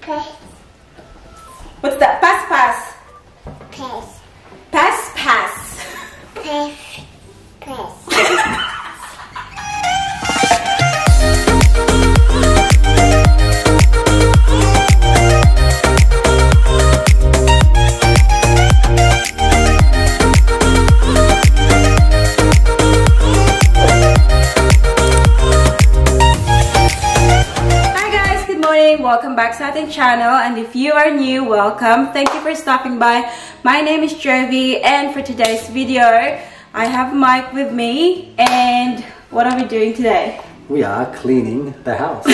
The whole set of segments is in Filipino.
Pass. What's that? Pass, pass. Pass. Pass, pass. Pass. Pass. Welcome back sa ating channel, and if you are new, welcome. Thank you for stopping by. My name is Jovi, and for today's video I have Mike with me. And what are we doing today? We are cleaning the house.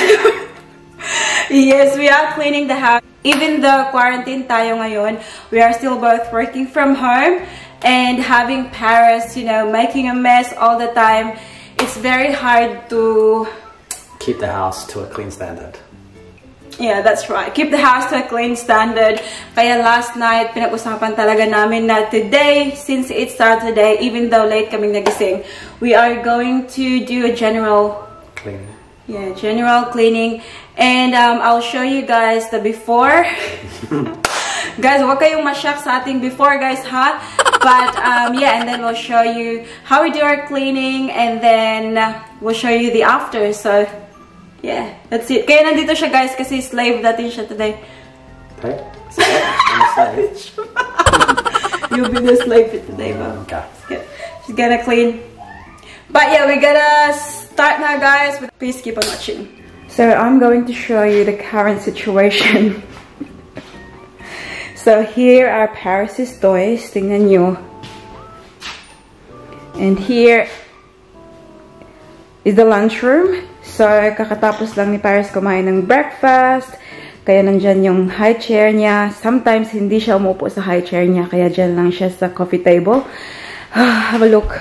Yes, we are cleaning the house. Even though quarantine tayo ngayon, we are still both working from home and having Paris, you know, making a mess all the time. It's very hard to keep the house to a clean standard. Yeah, that's right. Keep the house to a clean standard. Kaya last night, pinag-usapan talaga namin na today, since it's Saturday, even though late kaming nagising, we are going to do a general cleaning. Yeah, general cleaning. And I'll show you guys the before. Guys, wag kayong ma-shock sa ating before, guys, ha? But yeah, and then we'll show you how we do our cleaning, and then we'll show you the after. So yeah, that's it. Kaya nandito siya, guys, kasi slave natin siya today. Okay. So, I'm a slave. You'll be the slave today, bro. Okay. She's gonna clean. But yeah, we're gonna start now, guys. Please keep on watching. So I'm going to show you the current situation. So here are Paris' toys. Tingnan nyo. And here is the lunchroom. So, kakatapos lang ni Paris kumain ng breakfast. Kaya nandyan yung high chair niya. Sometimes, hindi siya umupo sa high chair niya. Kaya dyan lang siya sa coffee table. Have a look.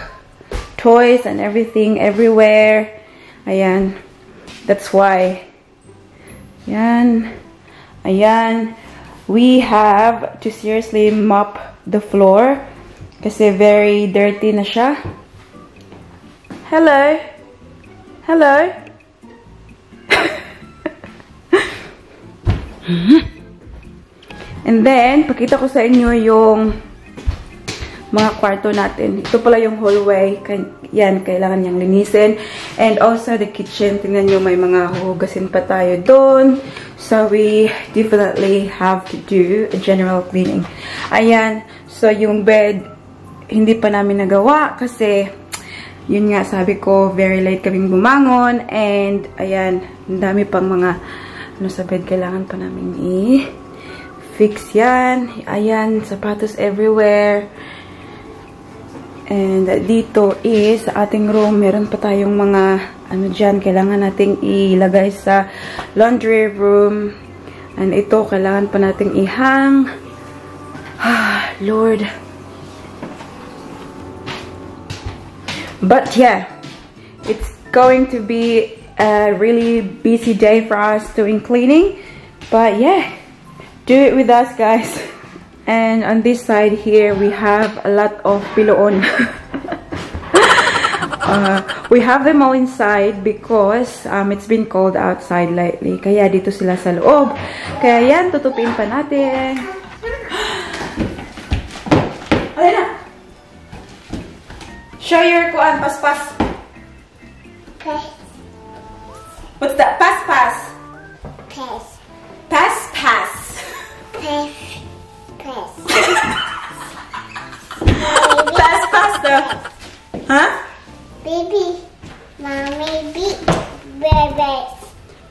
Toys and everything everywhere. Ayan. That's why. Ayan. Ayan. We have to seriously mop the floor. Kasi very dirty na siya. Hello. Hello. And then, pakita ko sa inyo yung mga kwarto natin. Ito pala yung hallway. Yan, kailangan niyang linisin. And also the kitchen. Tingnan nyo, may mga huhugasin pa tayo doon. So, we definitely have to do a general cleaning. Ayan. So, yung bed, hindi pa namin nagawa kasi yun nga, sabi ko, very late kaming bumangon. And, ayan, ang dami pang mga sa bed, kailangan pa namin i-fix yan. Ayan, sapatos everywhere. And dito is, sa ating room, meron pa tayong mga, dyan, kailangan nating ilagay sa laundry room. And ito, kailangan pa nating ihang. Lord. But yeah, it's going to be a really busy day for us doing cleaning, but yeah, do it with us, guys. And on this side here we have a lot of piloon. We have them all inside because it's been cold outside lately, kaya dito sila sa loob. Kaya yan, tutupin pa natin. Alina, show your kuan paspas. Pass. What's that? Pass, pass. Pass. Pass, pass. Pass. Pass. Pass, pass, though. Huh? Baby. Mommy, baby.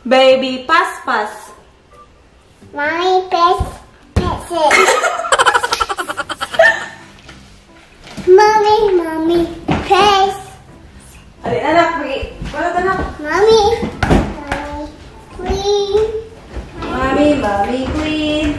Baby, pass, pass. Mommy, pass. Pass it. Mommy, pass. Alin, anak, balot, anak. Mommy, clean. Mommy, clean.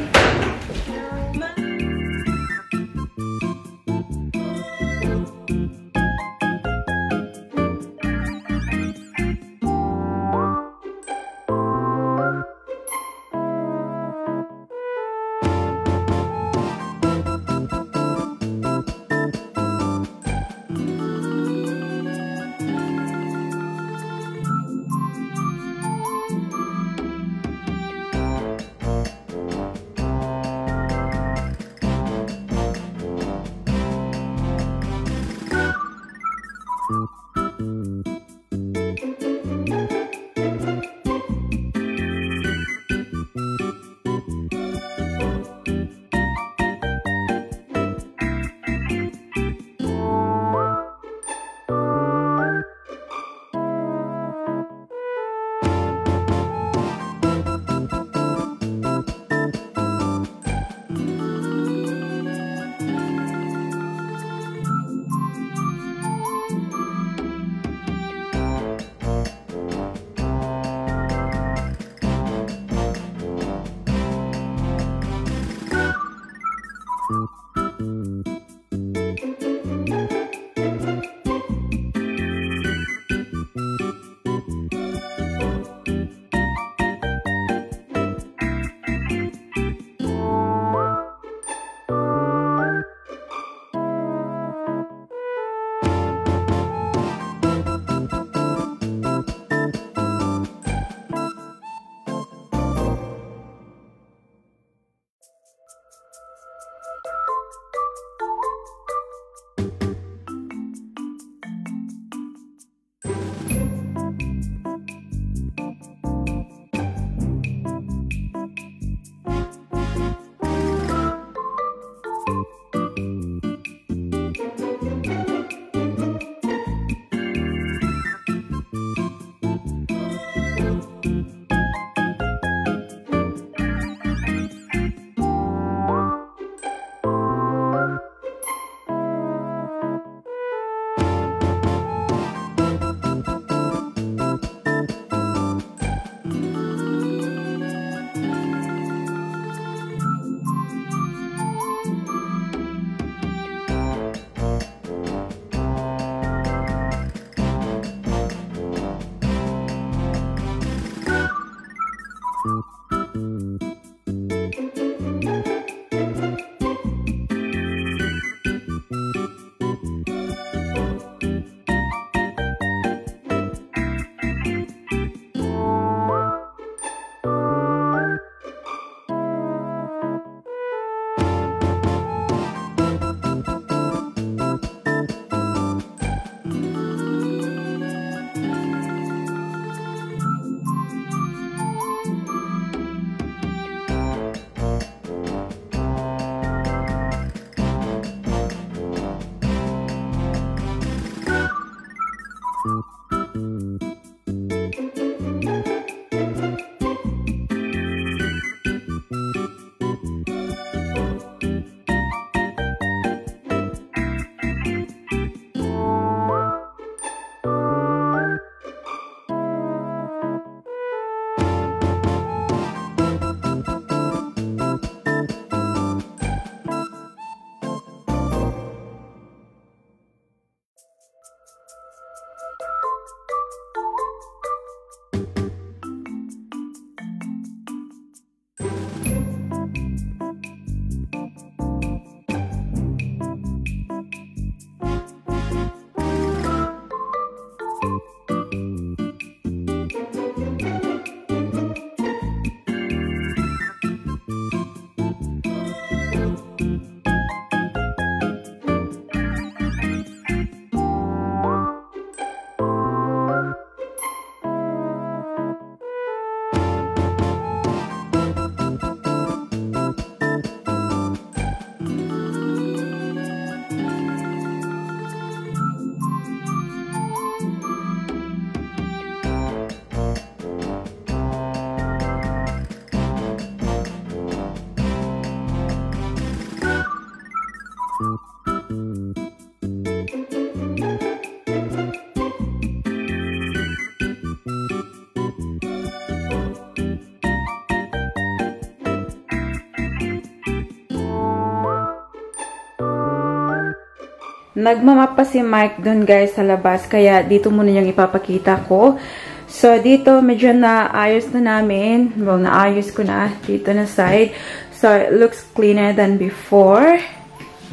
Nagmamapa si Mike dun guys sa labas, kaya dito muna yung ipapakita ko. So, dito medyo naayos na namin. Well, naayos ko na dito na side. So, it looks cleaner than before.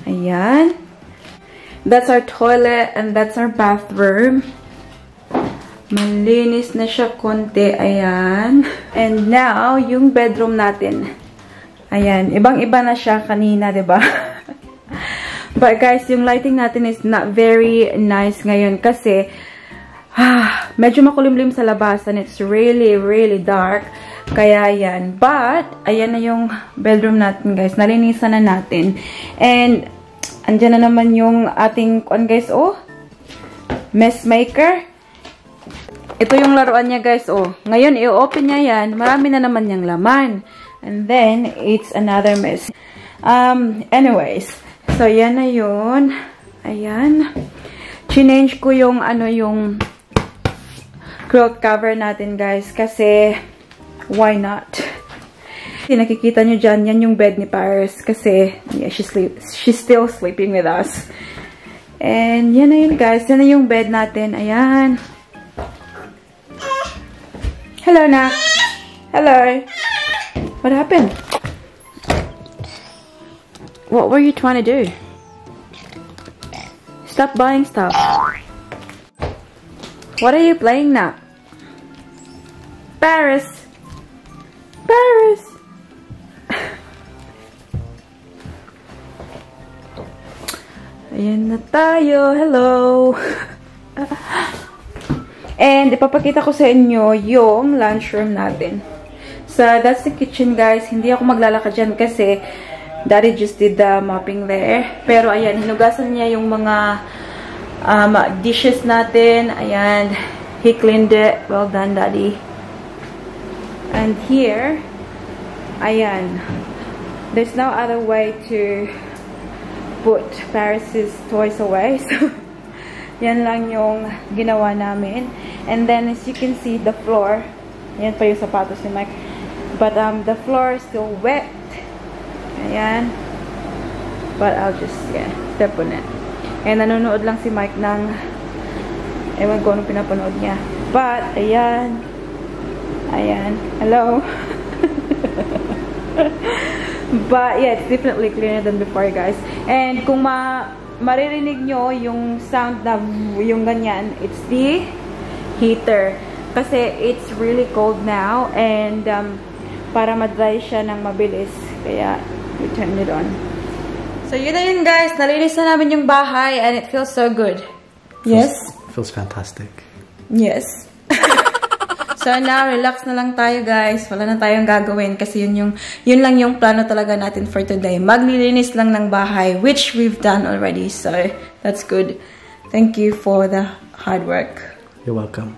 Ayan. That's our toilet and that's our bathroom. Malinis na siya konti. Ayan. And now, yung bedroom natin. Ayan. Ibang-iba na siya kanina, diba? But guys, yung lighting natin is not very nice ngayon kasi medyo makulimlim sa labas and it's really, really dark. Kaya yan. But, ayan na yung bedroom natin guys. Nalinisan na natin. And, andyan na naman yung ating, guys, mess maker. Ito yung laruan niya guys, Ngayon, i-open niya yan. Marami na naman yung laman. And then, it's another mess. Anyways. So, yan na yun. Ayan. Change ko yung, yung quilt cover natin, guys. Kasi, why not? Nakikita nyo dyan, yan yung bed ni Paris kasi yeah, she's still sleeping with us. And yan na yun guys, yan na yung bed natin. Ayan. Hello, Nak. Hello. What happened? What were you trying to do? Stop buying stuff. What are you playing now? Paris. Paris. Ayan na tayo. Hello. And ipapakita ko sa inyo yung lunchroom natin. So, that's the kitchen, guys. Hindi ako maglalakad dyan kasi Daddy just did the mopping there. Pero, ayan, hinugasan niya yung mga dishes natin. Ayan, he cleaned it. Well done, Daddy. And here, ayan, there's no other way to put Paris's toys away. So, yan lang yung ginawa namin. And then, as you can see, the floor, yan pa yung sapatos ni Mike. But, the floor is still wet. Ayan. But, I'll just, yeah, step on it. And, nanonood lang si Mike ng, ewan ko anong pinapanood niya. But, ayan. Ayan. Hello. But, yeah, it's definitely cleaner than before, guys. And, kung maririnig nyo yung sound na yung ganyan, it's the heater. Kasi it's really cold now and para madry siya ng mabilis. Kaya, we turn it on. So, yun na yun guys. Nalinis na namin yung bahay and it feels so good. Yes? Feels fantastic. Yes. So, now, relax na lang tayo, guys. Wala na tayong gagawin kasi yun lang yung plano talaga natin for today. Maglilinis lang ng bahay, which we've done already. So, that's good. Thank you for the hard work. You're welcome.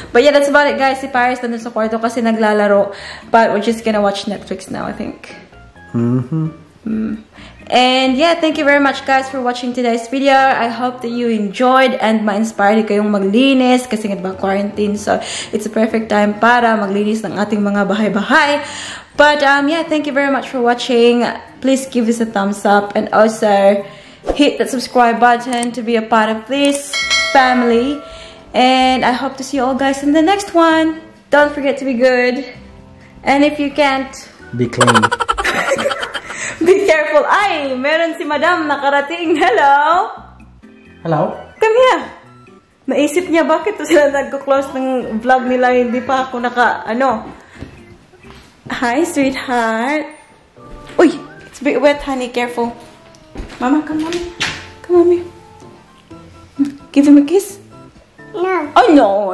But yeah, that's about it, guys. Si Paris nandun sa kwarto kasi naglalaro. But we're just gonna watch Netflix now, I think. And yeah, thank you very much guys for watching today's video. I hope that you enjoyed and ma-inspired kayong maglinis kasi nga ba quarantine. So, it's a perfect time para maglinis ng ating mga bahay-bahay. But yeah, thank you very much for watching. Please give us a thumbs up and also hit that subscribe button to be a part of this family. And I hope to see you all guys in the next one. Don't forget to be good. And if you can't, be clean. Be careful. Ay, meron si Madam nakarating. Hello? Hello? Come here. Naisip niya bakit sila nagko-close ng vlog nila, hindi pa ako Hi, sweetheart. Uy, it's a bit wet, honey. Careful. Mama, come, mommy. Come, mommy. Give him a kiss. No. Oh, no.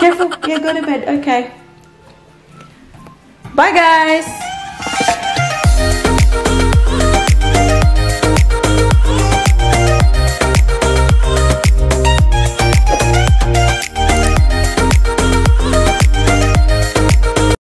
Careful. Yeah, go to bed. Okay. Bye, guys.